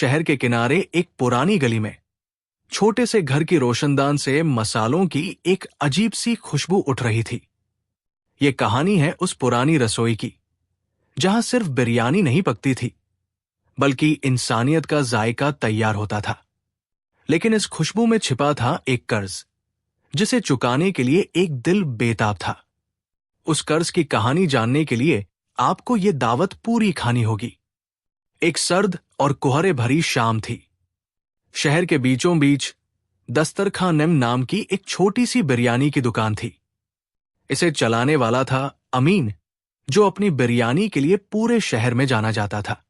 शहर के किनारे एक पुरानी गली में छोटे से घर की रोशनदान से मसालों की एक अजीब सी खुशबू उठ रही थी। ये कहानी है उस पुरानी रसोई की जहां सिर्फ बिरयानी नहीं पकती थी, बल्कि इंसानियत का जायका तैयार होता था। लेकिन इस खुशबू में छिपा था एक कर्ज, जिसे चुकाने के लिए एक दिल बेताब था। उस कर्ज की कहानी जानने के लिए आपको ये दावत पूरी खानी होगी। एक सर्द और कुहरे भरी शाम थी। शहर के बीचों बीच दस्तरखान नाम की एक छोटी सी बिरयानी की दुकान थी। इसे चलाने वाला था अमीन, जो अपनी बिरयानी के लिए पूरे शहर में जाना जाता था।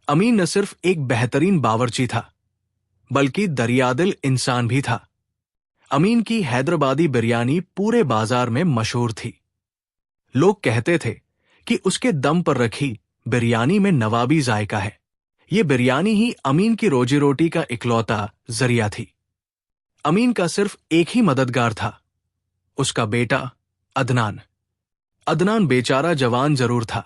अमीन न सिर्फ एक बेहतरीन बावर्ची था, बल्कि दरियादिल इंसान भी था। अमीन की हैदराबादी बिरयानी पूरे बाजार में मशहूर थी। लोग कहते थे कि उसके दम पर रखी बिरयानी में नवाबी जायका है। ये बिरयानी ही अमीन की रोजी रोटी का इकलौता जरिया थी। अमीन का सिर्फ एक ही मददगार था, उसका बेटा अदनान। अदनान बेचारा जवान जरूर था,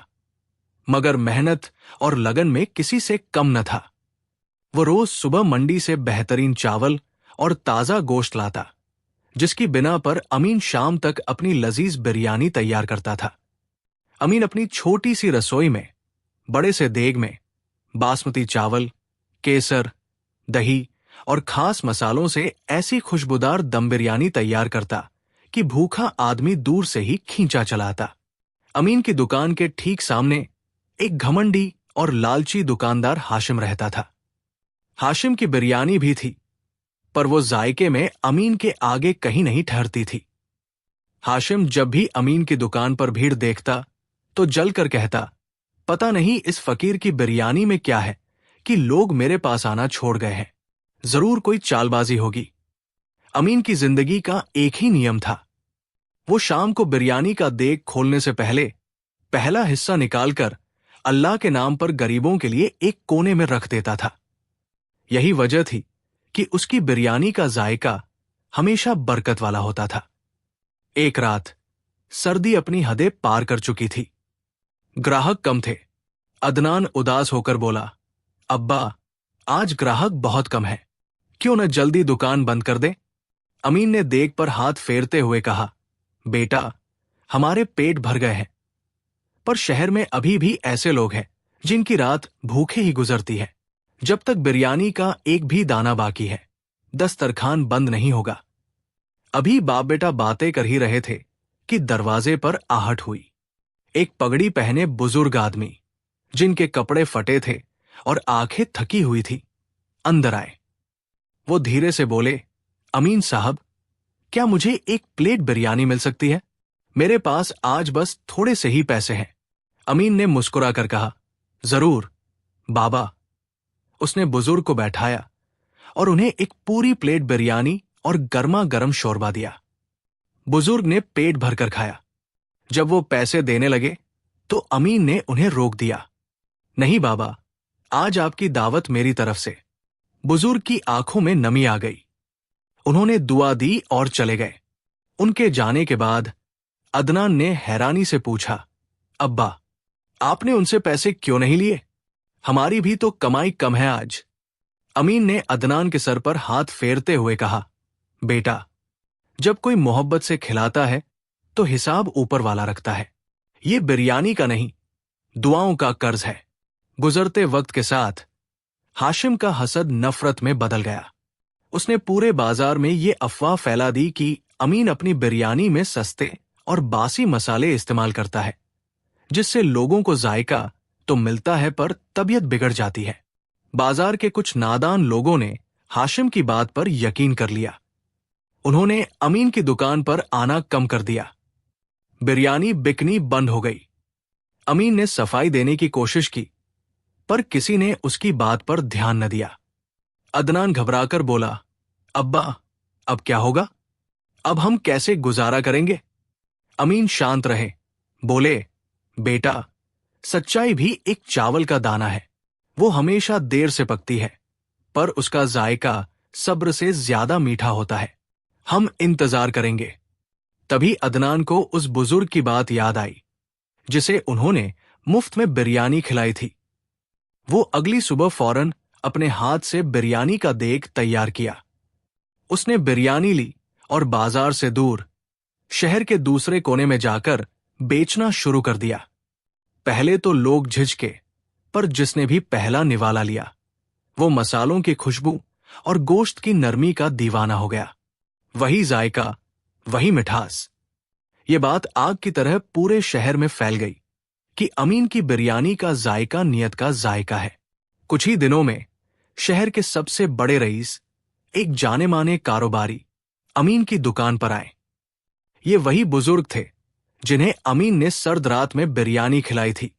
मगर मेहनत और लगन में किसी से कम न था। वो रोज सुबह मंडी से बेहतरीन चावल और ताजा गोश्त लाता, जिसकी बिना पर अमीन शाम तक अपनी लजीज बिरयानी तैयार करता था। अमीन अपनी छोटी सी रसोई में बड़े से देग में बासमती चावल, केसर, दही और खास मसालों से ऐसी खुशबूदार दम बिरयानी तैयार करता कि भूखा आदमी दूर से ही खींचा चलाता। अमीन की दुकान के ठीक सामने एक घमंडी और लालची दुकानदार हाशिम रहता था। हाशिम की बिरयानी भी थी, पर वो जायके में अमीन के आगे कहीं नहीं ठहरती थी। हाशिम जब भी अमीन की दुकान पर भीड़ देखता तो जलकर कहता, पता नहीं इस फकीर की बिरयानी में क्या है कि लोग मेरे पास आना छोड़ गए हैं। जरूर कोई चालबाजी होगी। अमीन की जिंदगी का एक ही नियम था, वो शाम को बिरयानी का देग खोलने से पहले पहला हिस्सा निकालकर अल्लाह के नाम पर गरीबों के लिए एक कोने में रख देता था। यही वजह थी कि उसकी बिरयानी का जायका हमेशा बरकत वाला होता था। एक रात सर्दी अपनी हदें पार कर चुकी थी। ग्राहक कम थे। अदनान उदास होकर बोला, अब्बा, आज ग्राहक बहुत कम है, क्यों न जल्दी दुकान बंद कर दे। अमीन ने देग पर हाथ फेरते हुए कहा, बेटा, हमारे पेट भर गए हैं, पर शहर में अभी भी ऐसे लोग हैं जिनकी रात भूखे ही गुजरती है। जब तक बिरयानी का एक भी दाना बाकी है, दस्तरखान बंद नहीं होगा। अभी बाप बेटा बातें कर ही रहे थे कि दरवाजे पर आहट हुई। एक पगड़ी पहने बुजुर्ग आदमी, जिनके कपड़े फटे थे और आंखें थकी हुई थी, अंदर आए। वो धीरे से बोले, अमीन साहब, क्या मुझे एक प्लेट बिरयानी मिल सकती है? मेरे पास आज बस थोड़े से ही पैसे हैं। अमीन ने मुस्कुराकर कहा, जरूर बाबा। उसने बुजुर्ग को बैठाया और उन्हें एक पूरी प्लेट बिरयानी और गर्मा गर्म शोरबा दिया। बुजुर्ग ने पेट भरकर खाया। जब वो पैसे देने लगे तो अमीन ने उन्हें रोक दिया। नहीं बाबा, आज आपकी दावत मेरी तरफ से। बुजुर्ग की आंखों में नमी आ गई। उन्होंने दुआ दी और चले गए। उनके जाने के बाद अदनान ने हैरानी से पूछा, अब्बा, आपने उनसे पैसे क्यों नहीं लिए? हमारी भी तो कमाई कम है आज। अमीन ने अदनान के सर पर हाथ फेरते हुए कहा, बेटा, जब कोई मोहब्बत से खिलाता है तो हिसाब ऊपर वाला रखता है। ये बिरयानी का नहीं, दुआओं का कर्ज है। गुजरते वक्त के साथ हाशिम का हसद नफरत में बदल गया। उसने पूरे बाजार में ये अफवाह फैला दी कि अमीन अपनी बिरयानी में सस्ते और बासी मसाले इस्तेमाल करता है, जिससे लोगों को जायका तो मिलता है पर तबीयत बिगड़ जाती है। बाजार के कुछ नादान लोगों ने हाशिम की बात पर यकीन कर लिया। उन्होंने अमीन की दुकान पर आना कम कर दिया। बिरयानी बिकनी बंद हो गई। अमीन ने सफाई देने की कोशिश की, पर किसी ने उसकी बात पर ध्यान न दिया। अदनान घबराकर बोला, अब्बा, अब क्या होगा? अब हम कैसे गुजारा करेंगे? अमीन शांत रहे, बोले, बेटा, सच्चाई भी एक चावल का दाना है। वो हमेशा देर से पकती है, पर उसका जायका सब्र से ज्यादा मीठा होता है। हम इंतजार करेंगे। तभी अदनान को उस बुजुर्ग की बात याद आई, जिसे उन्होंने मुफ्त में बिरयानी खिलाई थी। वो अगली सुबह फौरन अपने हाथ से बिरयानी का देग तैयार किया। उसने बिरयानी ली और बाजार से दूर शहर के दूसरे कोने में जाकर बेचना शुरू कर दिया। पहले तो लोग झिझके, पर जिसने भी पहला निवाला लिया वो मसालों की खुशबू और गोश्त की नरमी का दीवाना हो गया। वही जायका, वही मिठास। ये बात आग की तरह पूरे शहर में फैल गई कि अमीन की बिरयानी का जायका नियत का जायका है। कुछ ही दिनों में शहर के सबसे बड़े रईस, एक जाने माने कारोबारी, अमीन की दुकान पर आए। ये वही बुजुर्ग थे जिन्हें अमीन ने सर्द रात में बिरयानी खिलाई थी।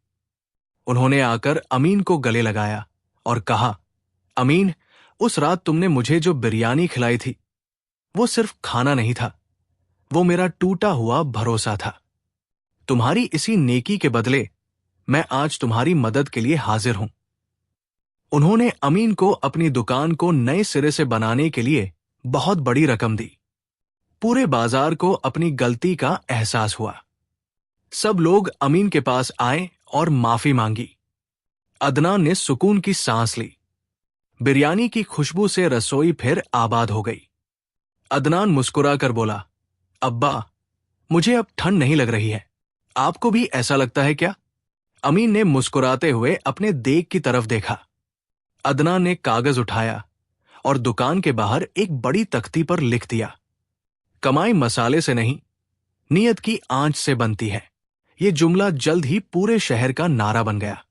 उन्होंने आकर अमीन को गले लगाया और कहा, अमीन, उस रात तुमने मुझे जो बिरयानी खिलाई थी वो सिर्फ खाना नहीं था, वो मेरा टूटा हुआ भरोसा था। तुम्हारी इसी नेकी के बदले मैं आज तुम्हारी मदद के लिए हाजिर हूं। उन्होंने अमीन को अपनी दुकान को नए सिरे से बनाने के लिए बहुत बड़ी रकम दी। पूरे बाजार को अपनी गलती का एहसास हुआ। सब लोग अमीन के पास आए और माफी मांगी। अदनान ने सुकून की सांस ली। बिरयानी की खुशबू से रसोई फिर आबाद हो गई। अदनान मुस्कुराकर बोला, अब्बा, मुझे अब ठंड नहीं लग रही है। आपको भी ऐसा लगता है क्या? अमीन ने मुस्कुराते हुए अपने देग की तरफ देखा। अदनान ने कागज उठाया और दुकान के बाहर एक बड़ी तख्ती पर लिख दिया, कमाई मसाले से नहीं, नियत की आंच से बनती है। ये जुमला जल्द ही पूरे शहर का नारा बन गया।